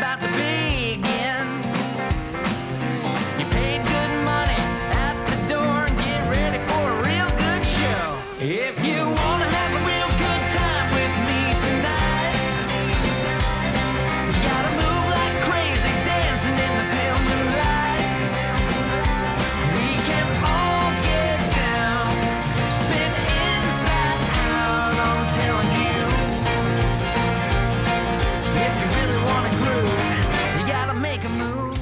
about to begin. You paid good money at the door and get ready for a real good show. If you want to have a real good time with me tonight, you gotta move like crazy, dancing in the pale moonlight. We can all get down, spin inside out, I'm telling you. If you really want to groove, you gotta make a move.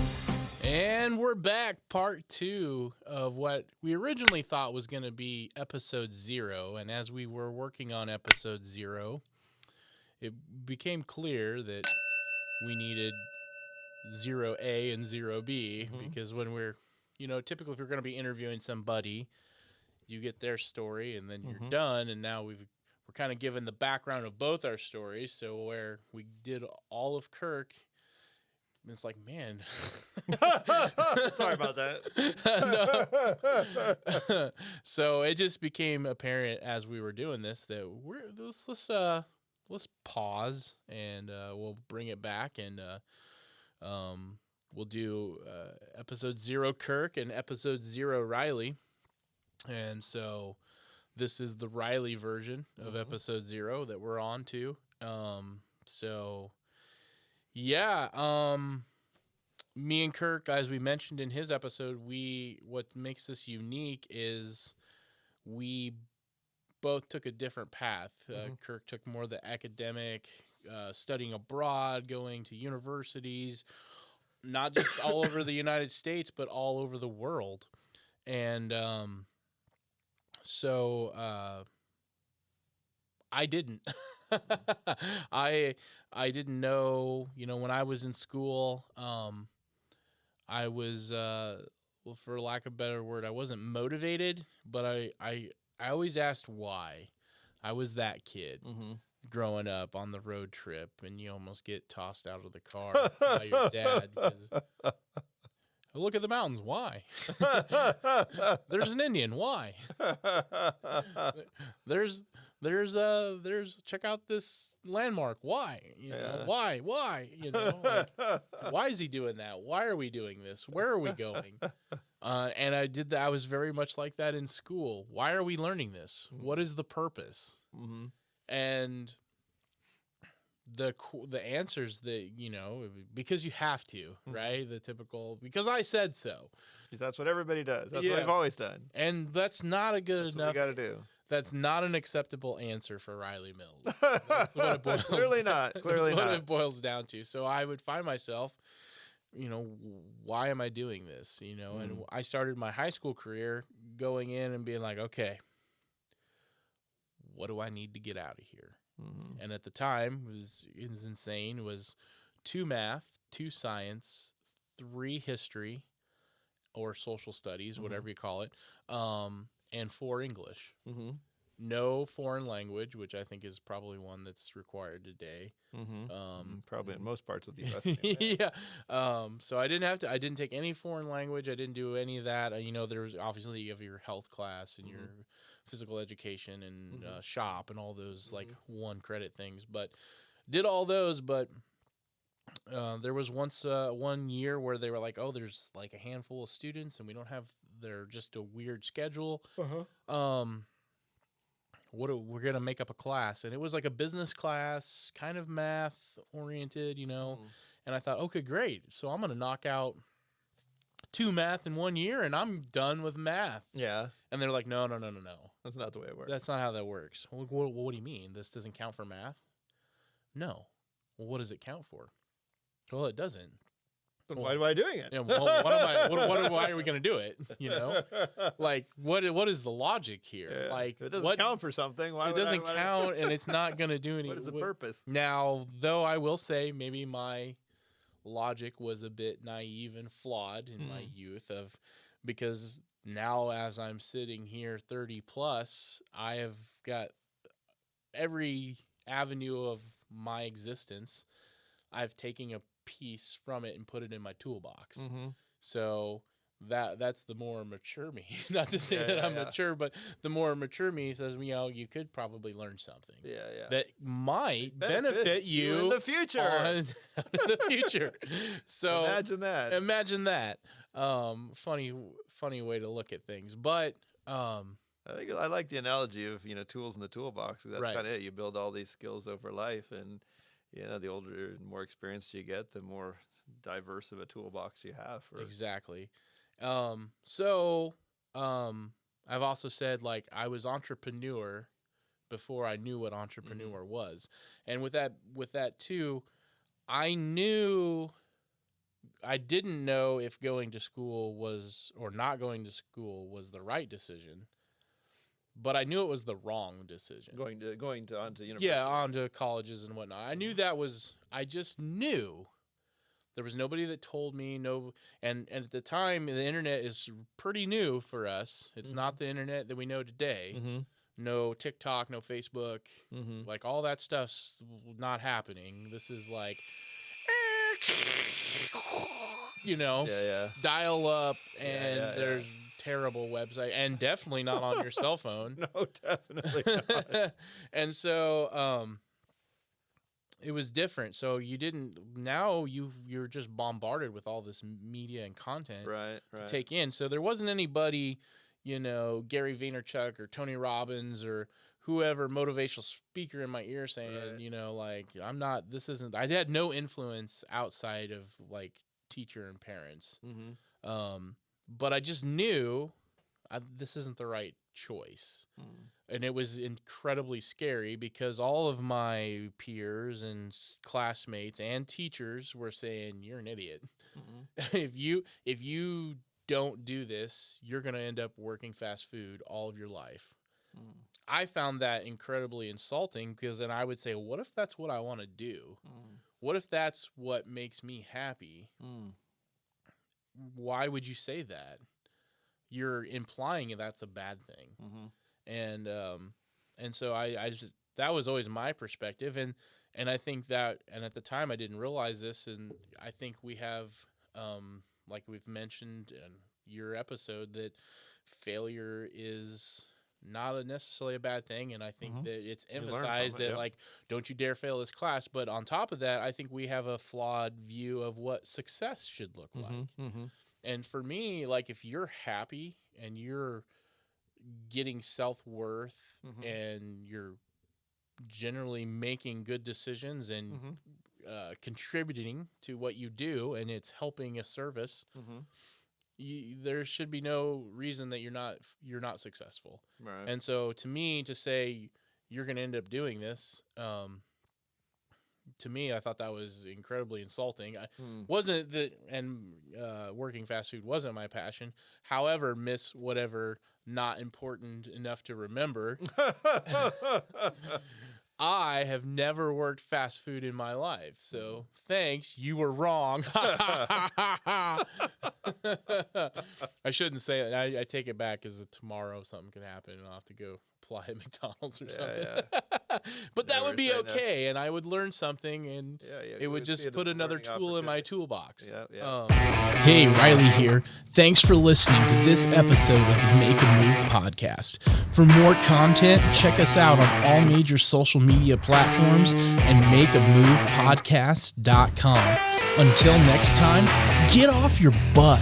And we're back, part 2 of what we originally thought was going to be episode 0. And as we were working on episode 0, it became clear that we needed 0A and 0B because when we're, typically if you're going to be interviewing somebody, you get their story and then you're done. And now we're kind of given the background of both our stories. So where we did all of Kirk, it's like, man. Sorry about that. No. So it just became apparent as we were doing this that let's pause and we'll bring it back and we'll do episode 0 Kirk and episode 0 Rylie. And so this is the Rylie version of episode 0 that we're on to. Yeah, me and Kirk, as we mentioned in his episode, what makes this unique is we both took a different path. Kirk took more the academic, studying abroad, going to universities, not just all over the United States, but all over the world. And so I didn't. I didn't know, when I was in school, I was, for lack of a better word, I wasn't motivated, but I always asked why. I was that kid growing up on the road trip, and you almost get tossed out of the car by your dad because, look at the mountains. Why? There's an Indian. Why? There's check out this landmark. Why? Why? Why is he doing that? Why are we doing this? Where are we going? And I did that. I was very much like that in school. Why are we learning this? What is the purpose? And the answers that, because you have to, right? The typical, because I said so. That's what everybody does. That's what we've always done. And that's not a good enough. What we got to do. That's not an acceptable answer for Rylie Mills. That's what it boils Clearly not. Clearly that's not. what it boils down to. So I would find myself, why am I doing this? And I started my high school career going in and being like, okay, what do I need to get out of here? And at the time, it was insane. It was 2 math, 2 science, 3 history or social studies, whatever you call it, and 4 English. No foreign language, which I think is probably one that's required today. Probably in most parts of the U.S. Anyway. Yeah. So I didn't take any foreign language. I didn't do any of that. There was obviously you have your health class and your physical education and shop and all those like 1 credit things, but did all those. But there was once 1 year where they were like, oh, there's like a handful of students and they're just a weird schedule. We're going to make up a class. And it was like a business class, kind of math oriented, and I thought, okay, great. So I'm going to knock out 2 math in 1 year and I'm done with math. Yeah. And they're like, no. That's not the way it works. That's not how that works. What do you mean? This doesn't count for math? No. Well, what does it count for? Well, it doesn't. Then why am I doing it? Yeah, why are we going to do it? Like what is the logic here? Yeah. Like if it doesn't count for something. Why it doesn't count, and it's not going to do anything. What is the purpose? Now, though, I will say maybe my logic was a bit naive and flawed in my youth, because now as I'm sitting here 30 plus, I have got every avenue of my existence. I've taken a piece from it and put it in my toolbox. So that's the more mature me. Not to say that I'm mature, but the more mature me says, you could probably learn something. That might benefit you in the future. So imagine that. Funny way to look at things, but I like the analogy of tools in the toolbox. That's kind of it. You build all these skills over life, and the older and more experienced you get, the more diverse of a toolbox you have. Exactly. So I've also said, like, I was entrepreneur before I knew what entrepreneur was. And with that too, I didn't know if going to school was, or not going to school was the right decision, but I knew it was the wrong decision. Going to onto university. Yeah, onto colleges and whatnot. I knew I just knew. There was nobody that told me and at the time, the internet is pretty new for us. It's not the internet that we know today. Mm-hmm. No TikTok, no Facebook, mm-hmm. like all that stuff's not happening. This is like, dial up, and there's terrible website, and definitely not on your cell phone. No, definitely not. And so, it was different. So you're just bombarded with all this media and content to take in. So there wasn't anybody, Gary Vaynerchuk or Tony Robbins or whoever motivational speaker in my ear saying, I had no influence outside of like teacher and parents. Mm-hmm. But I just knew this isn't the right choice. And it was incredibly scary because all of my peers and classmates and teachers were saying, you're an idiot. Mm-hmm. If you don't do this, you're going to end up working fast food all of your life. I found that incredibly insulting because then I would say, what if that's what I want to do? What if that's what makes me happy? Why would you say that? You're implying that's a bad thing. And so I just, that was always my perspective. And I think that, and at the time I didn't realize this. And I think we have, like we've mentioned in your episode, that failure is not necessarily a bad thing. And I think that it's emphasized that like, don't you dare fail this class. But on top of that, I think we have a flawed view of what success should look like. And for me, like, if you're happy and you're getting self-worth and you're generally making good decisions and contributing to what you do, and it's helping a service, there should be no reason that you're not successful. Right. And so to me, to say you're going to end up doing this, to me, I thought that was incredibly insulting. Wasn't that, and working fast food wasn't my passion. However, miss whatever not important enough to remember. I have never worked fast food in my life, so thanks. You were wrong. I shouldn't say it. I take it back, because tomorrow something could happen and I'll have to go apply at McDonald's or something. But that would be okay, and I would learn something, and it would just put another tool in my toolbox. Hey, Riley here. Thanks for listening to this episode of the Make a Move podcast. For more content, check us out on all major social media platforms and makeamovepodcast.com. Until next time, get off your butt.